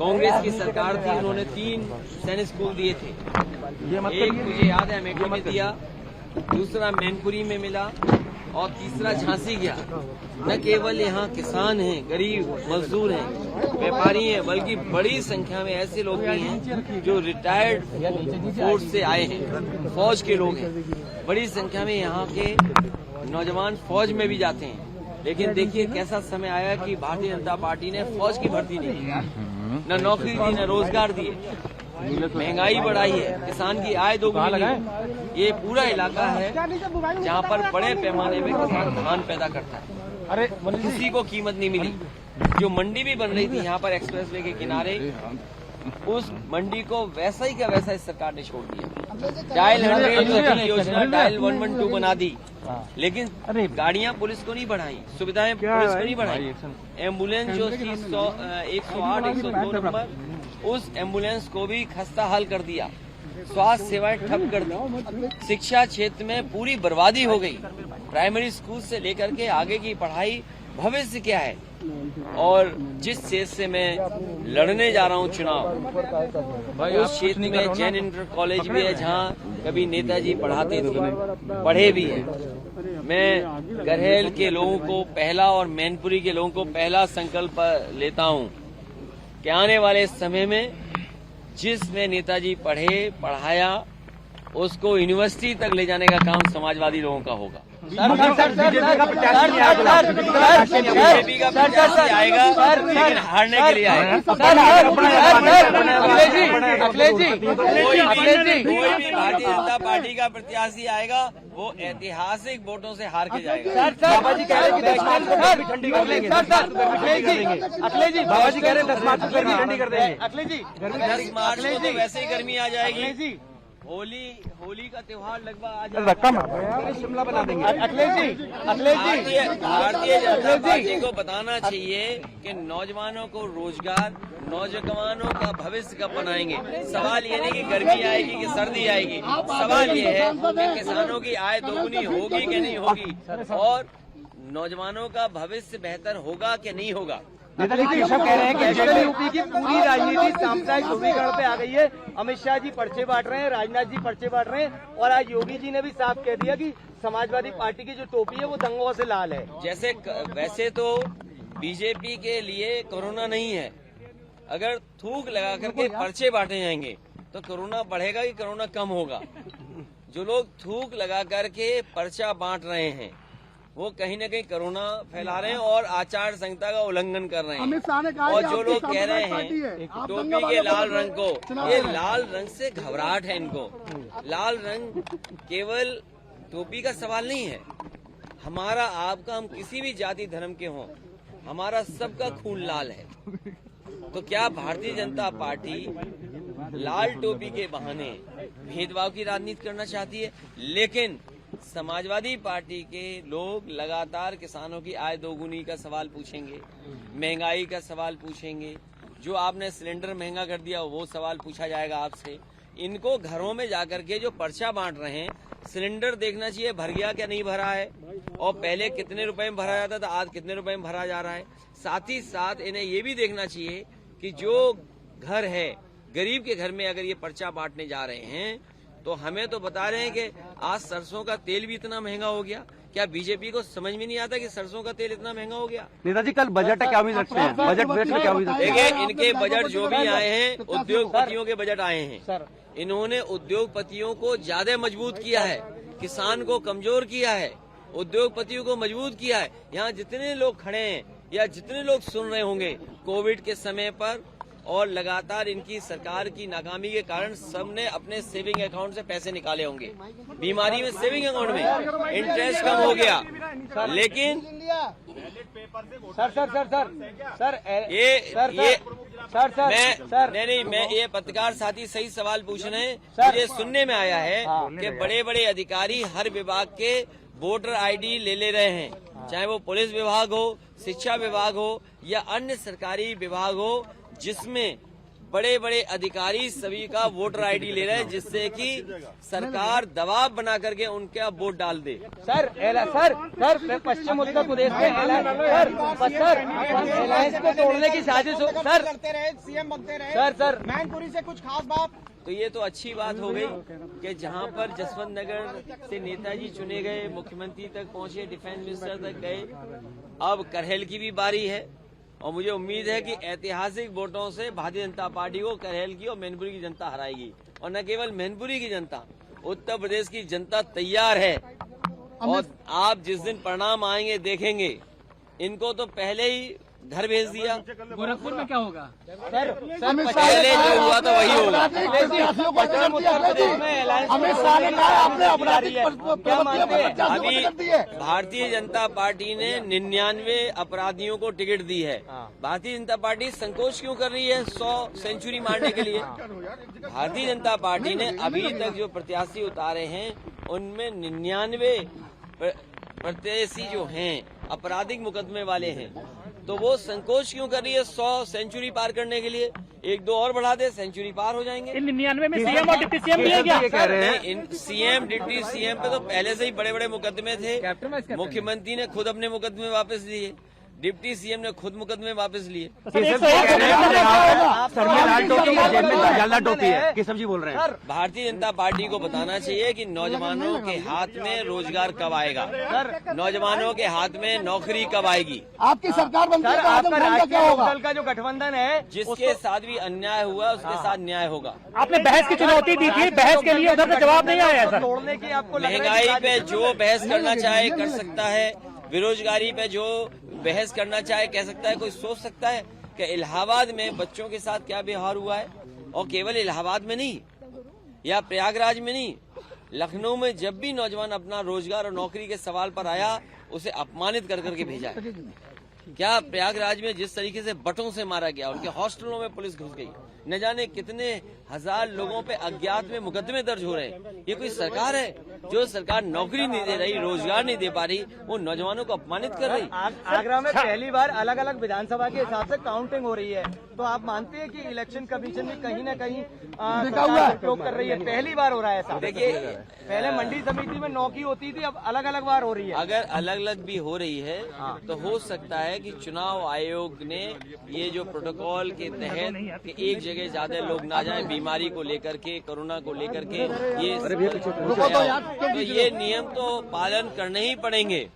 कांग्रेस की सरकार थी, उन्होंने 3 सैनिक स्कूल दिए थे। एक मुझे याद है अमेठी में दिया, दूसरा मैनपुरी में मिला और तीसरा झांसी गया। न केवल यहाँ किसान हैं, गरीब मजदूर हैं, व्यापारी हैं, बल्कि बड़ी संख्या में ऐसे लोग भी हैं जो रिटायर्ड फोर्स से आए हैं, फौज के लोग हैं। बड़ी संख्या में यहाँ के नौजवान फौज में भी जाते हैं। लेकिन देखिए कैसा समय आया कि भारतीय जनता पार्टी ने फौज की भर्ती नहीं की, न नौकरी दी, न रोजगार दिए, महंगाई बढ़ाई है, किसान की आय दोगुनी की। ये पूरा इलाका है जहाँ पर बड़े पैमाने में किसान धान पैदा करता है। अरे किसी को कीमत नहीं मिली। जो मंडी भी बन रही थी यहाँ पर एक्सप्रेसवे के किनारे, उस मंडी को वैसा ही का वैसा इस सरकार ने छोड़ दिया। डायल 100 योजना डायल 112 बना दी, लेकिन गाड़ियां पुलिस को नहीं बढ़ाई, सुविधाएं पुलिस को नहीं बढ़ाई। एम्बुलेंस जो थी 108, 102 नंबर, उस एम्बुलेंस को भी खस्ता हाल कर दिया। स्वास्थ्य सेवाएं ठप कर दी। शिक्षा क्षेत्र में पूरी बर्बादी हो गई। प्राइमरी स्कूल से लेकर के आगे की पढ़ाई, भविष्य क्या है। और जिस क्षेत्र से मैं लड़ने जा रहा हूं चुनाव, उस क्षेत्र में जैन इंटर कॉलेज भी है जहां कभी नेताजी पढ़ाते थे, पढ़े भी है। मैं गरहेल के लोगों को पहला और मैनपुरी के लोगों को पहला संकल्प लेता हूं कि आने वाले समय में जिसमें नेताजी पढ़ाया उसको यूनिवर्सिटी तक ले जाने का काम समाजवादी लोगों का होगा। बीजेपी का प्रत्याशी आएगा, लेकिन हारने के लिए आएगा। कोई भी भारतीय जनता पार्टी का प्रत्याशी आएगा, वो ऐतिहासिक वोटों से हार के जाएगा। बाबा जी कह रहे हैं 10 मार्च को ठंडी कर लेंगे। अखिलेश जी, बाबा जी कह रहे हैं 10 मार्च को गर्मी ठंडी कर देंगे। अखिलेश जी, 10 मार्च को तो वैसे ही गर्मी आ जाएगी। होली का त्योहार लगभग आज शिमला बना देंगे। अखिलेश जी, भारतीय जनता पार्टी को बताना चाहिए कि नौजवानों को रोजगार, नौजवानों का भविष्य कब बनाएंगे। सवाल ये नहीं कि गर्मी आएगी कि सर्दी आएगी, सवाल ये है कि किसानों की आय दोगुनी होगी कि नहीं होगी और नौजवानों का भविष्य बेहतर होगा कि नहीं होगा। नेताजी केशव कह रहे हैं कि यूपी की पूरी राजनीति सामुदायिक ध्रुवीकरण पे आ गई है। अमित शाह जी पर्चे बांट रहे हैं, राजनाथ जी पर्चे बांट रहे हैं और आज योगी जी ने भी साफ कह दिया कि समाजवादी पार्टी की जो टोपी है वो दंगों से लाल है। वैसे तो बीजेपी के लिए कोरोना नहीं है। अगर थूक लगा करके पर्चे बांटे जाएंगे तो कोरोना बढ़ेगा कि कोरोना कम होगा। जो लोग थूक लगा करके पर्चा बांट रहे हैं वो कहीं न कहीं कोरोना फैला रहे हैं और आचार संहिता का उल्लंघन कर रहे हैं। और जो लोग कह रहे हैं टोपी के लाल रंग को, ये लाल रंग से घबराहट है इनको। लाल रंग केवल टोपी का सवाल नहीं है। हमारा आपका, हम किसी भी जाति धर्म के हों, हमारा सबका खून लाल है। तो क्या भारतीय जनता पार्टी लाल टोपी के बहाने भेदभाव की राजनीति करना चाहती है? लेकिन समाजवादी पार्टी के लोग लगातार किसानों की आय दोगुनी का सवाल पूछेंगे, महंगाई का सवाल पूछेंगे, जो आपने सिलेंडर महंगा कर दिया वो सवाल पूछा जाएगा आपसे। इनको घरों में जाकर के जो पर्चा बांट रहे हैं, सिलेंडर देखना चाहिए भर गया क्या नहीं भरा है, और पहले कितने रुपए में भरा जाता था, आज कितने रुपए में भरा जा रहा है। साथ ही साथ इन्हें ये भी देखना चाहिए कि जो घर है, गरीब के घर में अगर ये पर्चा बांटने जा रहे हैं तो हमें तो बता रहे हैं कि आज सरसों का तेल भी इतना महंगा हो गया। क्या बीजेपी को समझ में नहीं आता कि सरसों का तेल इतना महंगा हो गया? नेताजी कल बजट क्या उम्मीद रखते हैं? बजट में क्या उम्मीद रखते हैं? देखिए, इनके बजट जो भी आए हैं, उद्योगपतियों के बजट आए हैं। इन्होंने उद्योगपतियों को ज्यादा मजबूत किया है, किसान को कमजोर किया है, उद्योगपतियों को मजबूत किया है। यहाँ जितने लोग खड़े हैं या जितने लोग सुन रहे होंगे, कोविड के समय पर और लगातार इनकी सरकार की नाकामी के कारण सबने अपने सेविंग अकाउंट से पैसे निकाले होंगे। बीमारी में सेविंग अकाउंट में इंटरेस्ट कम हो गया, लेकिन मैं ये पत्रकार साथी सही सवाल पूछ रहे हैं। मुझे सुनने में आया है कि बड़े बड़े अधिकारी हर विभाग के वोटर आईडी ले रहे हैं, चाहे वो पुलिस विभाग हो, शिक्षा विभाग हो या अन्य सरकारी विभाग हो, जिसमें बड़े बड़े अधिकारी सभी का वोटर आईडी ले रहे हैं, जिससे कि सरकार दबाव बना करके उनका वोट डाल दे। सर पश्चिम उत्तर प्रदेश में एलायंस को तोड़ने की साजिश हो सर, करते रहे, सीएम बनते रहे सर मैनपुरी से कुछ खास बात। तो ये तो अच्छी बात हो गई कि जहां पर जसवंत नगर से नेताजी चुने गए, मुख्यमंत्री तक पहुंचे, डिफेंस मिनिस्टर तक गए, अब करहल की भी बारी है और मुझे उम्मीद है कि ऐतिहासिक वोटों से भारतीय जनता पार्टी को करहल की और मैनपुरी की जनता हराएगी। और न केवल मैनपुरी की जनता, उत्तर प्रदेश की जनता तैयार है। और आप जिस दिन परिणाम आएंगे देखेंगे, इनको तो पहले ही घर भेज दिया। गोरखपुर में क्या होगा सर पहले जो हुआ था वही होगा। पश्चिम उत्तर प्रदेश में एलायंस क्या मानते हैं? अभी भारतीय जनता पार्टी ने 99 अपराधियों को टिकट दी है। भारतीय जनता पार्टी संकोच क्यों कर रही है 100 सेंचुरी मारने के लिए? भारतीय जनता पार्टी ने अभी तक जो प्रत्याशी उतारे हैं उनमें 99 प्रत्याशी जो हैं आपराधिक मुकदमे वाले हैं, तो वो संकोच क्यों कर रही है 100 सेंचुरी पार करने के लिए? एक दो और बढ़ा दे, सेंचुरी पार हो जाएंगे। इन 99 में सीएम और डिप्टी सीएम भी है क्या? इन सीएम डिप्टी सीएम पे तो पहले से ही बड़े बड़े मुकदमे थे। मुख्यमंत्री ने खुद अपने मुकदमे वापस लिए, डिप्टी सीएम ने खुद मुकदमे वापस लिए। सब्जी बोल रहे हैं। भारतीय जनता पार्टी को बताना चाहिए कि नौजवानों के हाथ में रोजगार कब आएगा, नौजवानों के हाथ में नौकरी कब आएगी। आपकी सरकार बनती है, आपका राष्ट्रीय लोकदल का जो गठबंधन है, जिसके साथ भी अन्याय हुआ उसके साथ न्याय होगा। आपने बहस की चुनौती दी थी, बहस के लिए उधर से जवाब नहीं आया सर। तोड़ने की आपको महंगाई पे जो बहस करना चाहे कर सकता है, बेरोजगारी पे जो बहस करना चाहे कह सकता है। कोई सोच सकता है कि इलाहाबाद में बच्चों के साथ क्या व्यवहार हुआ है? और केवल इलाहाबाद में नहीं या प्रयागराज में नहीं, लखनऊ में जब भी नौजवान अपना रोजगार और नौकरी के सवाल पर आया, उसे अपमानित कर करके भेजा है। क्या प्रयागराज में जिस तरीके से बटों से मारा गया, उनके हॉस्टलों में पुलिस घुस गई, न जाने कितने हजार लोगों पे अज्ञात में मुकदमे दर्ज हो रहे हैं। ये कोई सरकार है? जो सरकार नौकरी नहीं दे रही, रोजगार नहीं दे पा रही, वो नौजवानों को अपमानित कर रही। आगरा में पहली बार अलग अलग विधानसभा के हिसाब से काउंटिंग हो रही है, तो आप मानते हैं कि इलेक्शन कमीशन भी कहीं न कहीं उपयोग कर रही है? पहली बार हो रहा है ऐसा। देखिए, पहले मंडी समिति में 9 की होती थी, अब अलग अलग बार हो रही है। अगर अलग अलग भी हो रही है तो हो सकता है कि चुनाव आयोग ने ये जो प्रोटोकॉल के तहत कि एक जगह ज्यादा लोग ना जाएं, बीमारी को लेकर के, कोरोना को लेकर के, ये नियम तो पालन करने ही पड़ेंगे।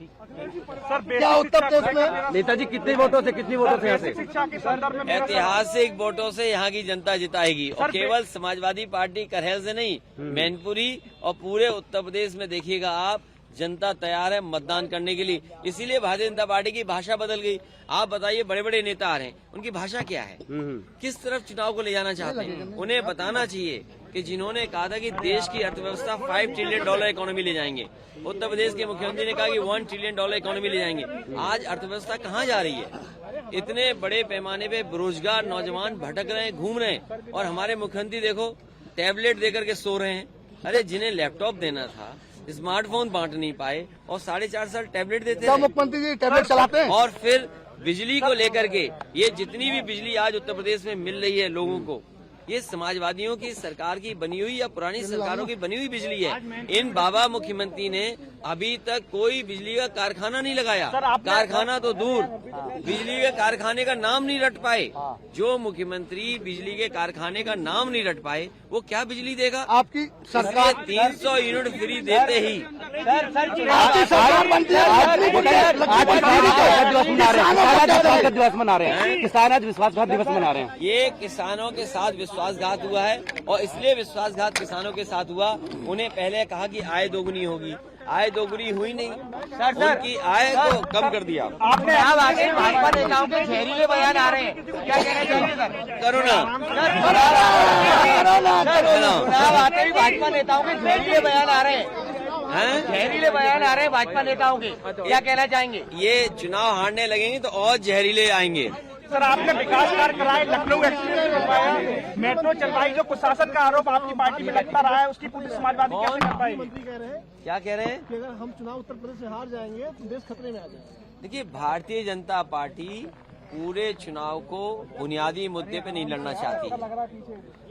क्या उत्तर प्रदेश में नेताजी कितने वोटों से, कितनी वोटों से? शिक्षा के संदर्भ में ऐतिहासिक वोटों से यहाँ की जनता जिताएगी। और केवल समाजवादी पार्टी करहल से नहीं, मैनपुरी और पूरे उत्तर प्रदेश में देखिएगा आप, जनता तैयार है मतदान करने के लिए। इसीलिए भारतीय जनता पार्टी की भाषा बदल गई। आप बताइए, बड़े बड़े नेता आ रहे हैं, उनकी भाषा क्या है? किस तरफ चुनाव को ले जाना चाहते हैं? उन्हें बताना चाहिए कि जिन्होंने कहा था कि देश की अर्थव्यवस्था $5 ट्रिलियन इकोनॉमी ले जाएंगे, उत्तर प्रदेश के मुख्यमंत्री ने कहा कि $1 ट्रिलियन इकोनॉमी ले जाएंगे। आज अर्थव्यवस्था कहाँ जा रही है? इतने बड़े पैमाने पे बेरोजगार नौजवान भटक रहे हैं, घूम रहे हैं, और हमारे मुख्यमंत्री देखो टैबलेट देकर के सो रहे हैं। अरे जिन्हें लैपटॉप देना था, स्मार्टफोन बांट नहीं पाए और 4.5 साल टैबलेट देते हैं। मुख्यमंत्री जी टैबलेट चलाते हैं। और फिर बिजली को लेकर के, ये जितनी भी बिजली आज उत्तर प्रदेश में मिल रही है लोगों को, ये समाजवादियों की सरकार की बनी हुई या पुरानी सरकारों की बनी हुई बिजली है। इन बाबा मुख्यमंत्री ने अभी तक कोई बिजली का कारखाना नहीं लगाया। कारखाना तो दूर, बिजली के कारखाने का नाम नहीं रट पाए। जो मुख्यमंत्री बिजली के कारखाने का नाम नहीं रट पाए, वो क्या बिजली देगा? आपकी सरकार 300 यूनिट फ्री देते ही दिवस मना रहे हैं, किसान आज विश्वासघात दिवस मना रहे हैं। ये किसानों के साथ विश्वासघात हुआ है, और इसलिए विश्वासघात किसानों के साथ हुआ। उन्हें पहले कहा कि आय दोगुनी होगी, आय दोगुनी हुई नहीं, उनकी आय को कम कर दिया। आपने अब आगे भाजपा नेताओं के जहरीले बयान आ रहे हैं, क्या कहना चाहिए सर? करुणा चुनाव आते ही भाजपा नेताओं के जहरीले बयान आ रहे हैं, जहरीले बयान आ रहे हैं भाजपा नेताओं के, क्या कहना चाहेंगे? ये चुनाव हारने लगेंगे तो और जहरीले आएंगे। सर, आपने विकास कार्य कराए, लखनऊ एक्सप्रेस बनवाया, मेट्रो चलवाई, जो कुशासन का आरोप आपकी पार्टी में लगता रहा है, उसकी पूरी समाजवादी कैसे कर पाएगी? मंत्री कह रहे हैं क्या कह रहे हैं? कि अगर हम चुनाव उत्तर प्रदेश से हार जाएंगे तो देश खतरे में आ जाएगा। देखिए, भारतीय जनता पार्टी पूरे चुनाव को बुनियादी मुद्दे पे नहीं लड़ना चाहती है।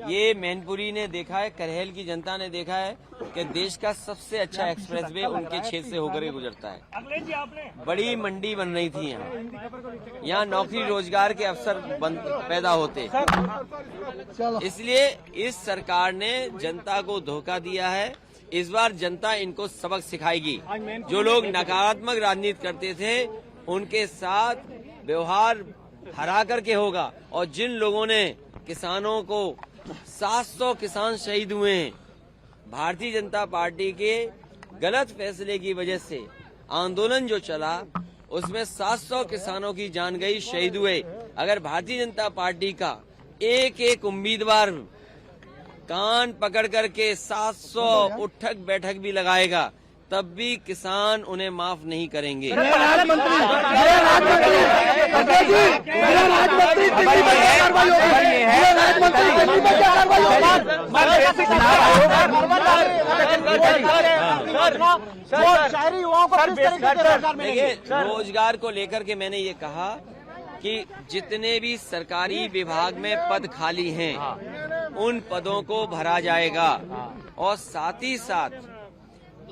ये मैनपुरी ने देखा है, करहेल की जनता ने देखा है कि देश का सबसे अच्छा एक्सप्रेसवे उनके क्षेत्र से होकर के गुजरता है। बड़ी मंडी बन रही थी यहाँ नौकरी रोजगार के अवसर पैदा होते। इसलिए इस सरकार ने जनता को धोखा दिया है। इस बार जनता इनको सबक सिखाएगी। जो लोग नकारात्मक राजनीति करते थे उनके साथ व्यवहार हरा करके होगा। और जिन लोगों ने किसानों को 700 किसान शहीद हुए हैं, भारतीय जनता पार्टी के गलत फैसले की वजह से आंदोलन जो चला उसमें 700 किसानों की जान गई, शहीद हुए। अगर भारतीय जनता पार्टी का एक एक उम्मीदवार कान पकड़ करके 700 उठक बैठक भी लगाएगा तब भी किसान उन्हें माफ नहीं करेंगे। शहरी युवाओं को देखिए, रोजगार को लेकर के मैंने ये कहा कि जितने भी सरकारी विभाग में पद खाली हैं उन पदों को भरा जाएगा। और साथ ही साथ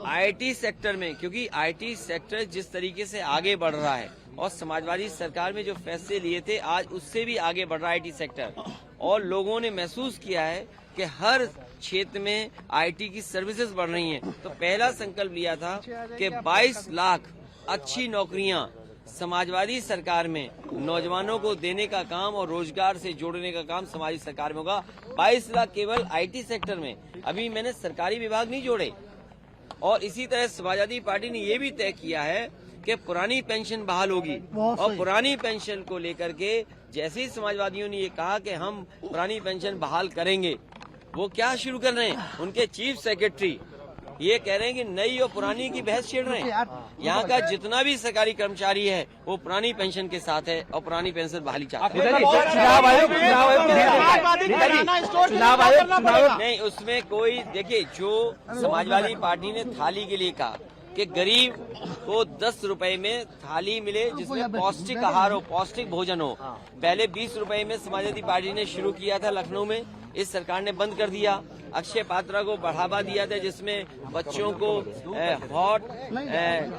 आईटी सेक्टर में, क्योंकि आईटी सेक्टर जिस तरीके से आगे बढ़ रहा है और समाजवादी सरकार में जो फैसले लिए थे आज उससे भी आगे बढ़ रहा है आईटी सेक्टर। और लोगों ने महसूस किया है कि हर क्षेत्र में आईटी की सर्विसेज बढ़ रही हैं। तो पहला संकल्प लिया था कि 22 लाख अच्छी नौकरियां समाजवादी सरकार में नौजवानों को देने का काम और रोजगार से जोड़ने का काम समाजवादी सरकार में होगा। 22 लाख केवल आईटी सेक्टर में। अभी मैंने सरकारी विभाग नहीं जोड़े। और इसी तरह समाजवादी पार्टी ने ये भी तय किया है कि पुरानी पेंशन बहाल होगी। और पुरानी पेंशन को लेकर के जैसे ही समाजवादियों ने ये कहा कि हम पुरानी पेंशन बहाल करेंगे, वो क्या शुरू कर रहे हैं? उनके चीफ सेक्रेटरी ये कह रहे हैं कि नई और पुरानी की बहस छेड़ रहे हैं। यहाँ का जितना भी सरकारी कर्मचारी है वो पुरानी पेंशन के साथ है और पुरानी पेंशन बहाली चाहते हैं। नहीं, उसमें कोई, देखिए, जो समाजवादी पार्टी ने थाली के लिए कहा कि गरीब को 10 रुपए में थाली मिले जिसमें पौष्टिक आहार हो, पौष्टिक भोजन हो। पहले 20 रुपए में समाजवादी पार्टी ने शुरू किया था लखनऊ में, इस सरकार ने बंद कर दिया। अक्षय पात्रा को बढ़ावा दिया था जिसमें बच्चों को हॉट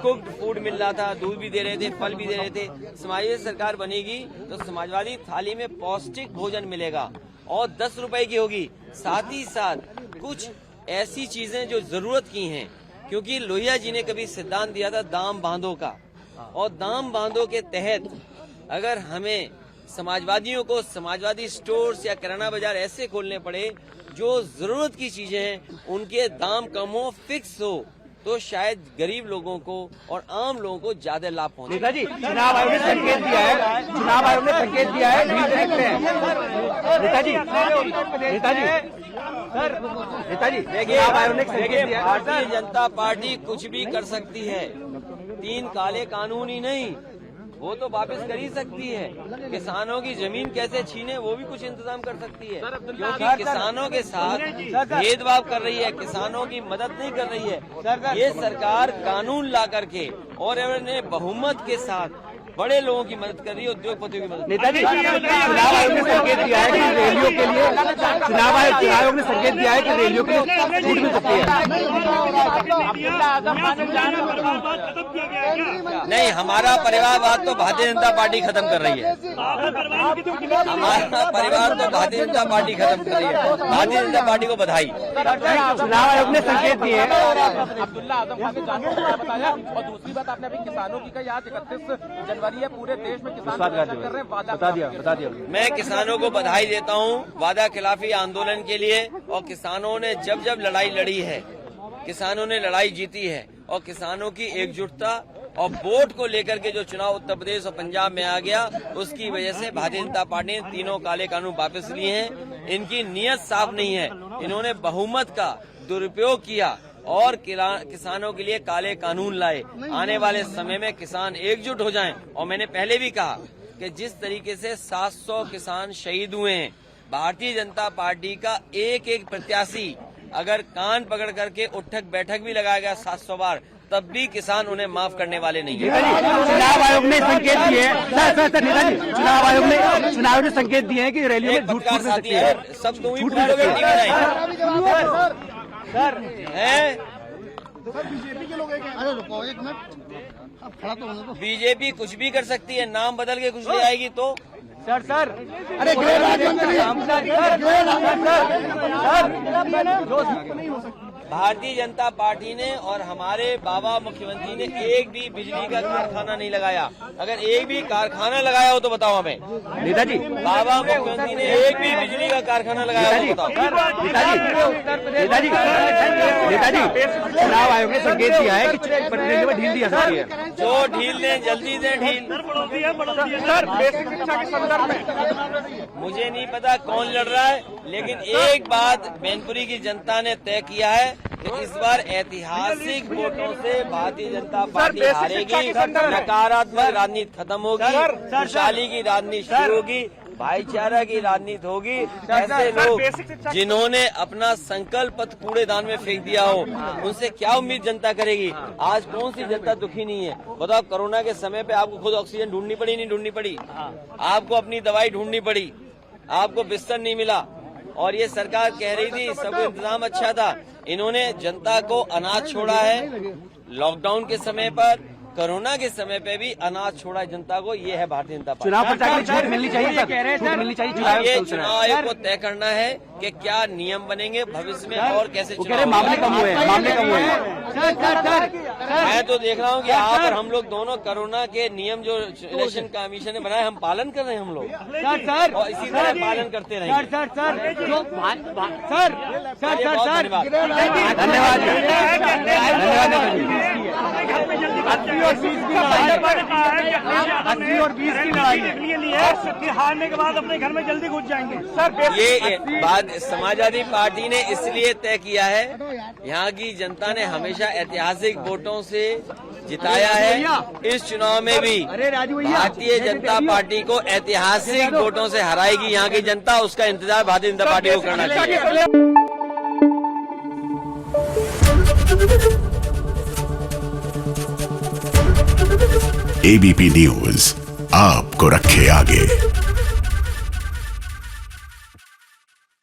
कुक्ड फूड मिल रहा था, दूध भी दे रहे थे, फल भी दे रहे थे। समाजवादी सरकार बनेगी तो समाजवादी थाली में पौष्टिक भोजन मिलेगा और 10 रुपए की होगी। साथ ही साथ कुछ ऐसी चीजें जो जरूरत की हैं, क्योंकि लोहिया जी ने कभी सिद्धांत दिया था दाम बांधो का, और दाम बांधो के तहत अगर हमें समाजवादियों को समाजवादी स्टोर्स या किराना बाजार ऐसे खोलने पड़े जो जरूरत की चीजें हैं उनके दाम कम हो, फिक्स हो, तो शायद गरीब लोगों को और आम लोगों को ज्यादा लाभ पहुंचे। नेताजी, चुनाव आयोग ने संकेत दिया है, चुनाव आयोग ने संकेत दिया है, नेताजी, देखिए, भारतीय जनता पार्टी कुछ भी कर सकती है। 3 काले कानून ही नहीं, वो तो वापस कर ही सकती है। किसानों की जमीन कैसे छीने वो भी कुछ इंतजाम कर सकती है, क्योंकि किसानों के साथ भेदभाव कर रही है, किसानों की मदद नहीं कर रही है। ये सरकार कानून ला करके और इन्होंने बहुमत के साथ बड़े लोगों की मदद कर रही है, उद्योगपतियों की मदद। नेताजी, चुनाव आयोग ने संकेत दिया है कि रैलियों के लिए, चुनाव आयोग ने संकेत दिया है कि रैलियों के लिए छूट मिल सकती है। नहीं, हमारा परिवारवाद तो भारतीय जनता पार्टी खत्म कर रही है। हमारा परिवार तो भारतीय जनता पार्टी खत्म कर रही है। भारतीय जनता पार्टी को बधाई। चुनाव आयोग ने संकेत दिए हैं। अब्दुल्ला आजम खान ने जानकारी बताया। और दूसरी बात, आपने अभी किसानों की कही, आज 31 जनवरी है, पूरे देश में किसान कर रहे हैं वादा। बता दिया। मैं किसानों को बधाई देता हूं वादा खिलाफी आंदोलन के लिए। और किसानों ने जब जब लड़ाई लड़ी है, किसानों ने लड़ाई जीती है। और किसानों की एकजुटता और वोट को लेकर के जो चुनाव उत्तर प्रदेश और पंजाब में आ गया, उसकी वजह से भारतीय जनता पार्टी ने 3 काले कानून वापस लिए हैं। इनकी नीयत साफ नहीं है, इन्होंने बहुमत का दुरुपयोग किया और किसानों के लिए काले कानून लाए। आने वाले समय में किसान एकजुट हो जाएं। और मैंने पहले भी कहा कि जिस तरीके से 700 किसान शहीद हुए हैं, भारतीय जनता पार्टी का एक एक प्रत्याशी अगर कान पकड़ करके उठक बैठक भी लगाया गया 700 बार, तब भी किसान उन्हें माफ करने वाले नहीं है। चुनाव आयोग ने संकेत दिए हैं सर नेताजी, चुनाव आयोग ने संकेत दिए हैं कि रैलियों में झूठ पत्रकार साथी है, सब तुम ही पूछोगे टीवी नहीं सर है। बीजेपी के लोग अरे रुको एक मिनट, अब खड़ा तो होने दो। बीजेपी कुछ भी कर सकती है, नाम बदल के कुछ ले आएगी तो। सर अरे गृह राज्य मंत्री भारतीय जनता पार्टी ने और हमारे बाबा मुख्यमंत्री ने एक भी बिजली का कारखाना नहीं लगाया। अगर एक भी कारखाना लगाया हो तो बताओ हमें। नेताजी, बाबा मुख्यमंत्री ने एक भी बिजली का कारखाना लगाया हो तो बताओ। नेताजी, चुनाव आयोग ने संकेत दिया है कि प्रतिनिधियों में ढील दिया सकती है। जो ढील दें जल्दी दें ढील। सर बेसिक शिक्षा के संदर्भ में मुझे नहीं पता कौन लड़ रहा है, लेकिन एक बात मैनपुरी की जनता ने तय किया है कि इस बार ऐतिहासिक वोटों से भारतीय जनता पार्टी हारेगी। नकारात्मक राजनीति खत्म होगी, खुशहाली की राजनीति शुरू होगी, भाईचारा की राजनीति होगी। ऐसे लोग जिन्होंने अपना संकल्प पत्र कूड़ेदान में फेंक दिया हो, उनसे क्या उम्मीद जनता करेगी। आज कौन सी जनता दुखी नहीं है बताओ। कोरोना के समय पे आपको खुद ऑक्सीजन ढूंढनी पड़ी, नहीं ढूंढनी पड़ी, आपको अपनी दवाई ढूंढनी पड़ी, आपको बिस्तर नहीं मिला। और ये सरकार कह रही थी सब इंतजाम अच्छा था, इन्होंने जनता को अनाज छोड़ा है। लॉकडाउन के समय पर, कोरोना के समय पे भी अनाज छोड़ा जनता को। ये है भारतीय जनता पार्टी। चुनाव प्रचार में छूट मिलनी चाहिए, छूट मिलनी चाहिए। ये चुनाव आयोग को तय करना है कि क्या नियम बनेंगे भविष्य में और कैसे चुनाव। मामले कम हुए हैं। मैं तो देख रहा हूँ कि आप और हम लोग दोनों कोरोना के नियम जो इलेक्शन कमीशन ने बनाए हम पालन कर रहे हैं हम लोग, और इसी तरह पालन करते रहेंगे। धन्यवाद। 80 और 20 की लड़ाई कि हारने के बाद अपने घर में जल्दी घुस जाएंगे। सर ये बात समाजवादी पार्टी ने इसलिए तय किया है, यहाँ की जनता ने हमेशा ऐतिहासिक वोटों से जिताया है। इस चुनाव में भी भारतीय जनता पार्टी को ऐतिहासिक वोटों से हराएगी यहाँ की जनता। उसका इंतजार भारतीय जनता पार्टी को करना चाहिए। एबीपी न्यूज आपको रखे आगे।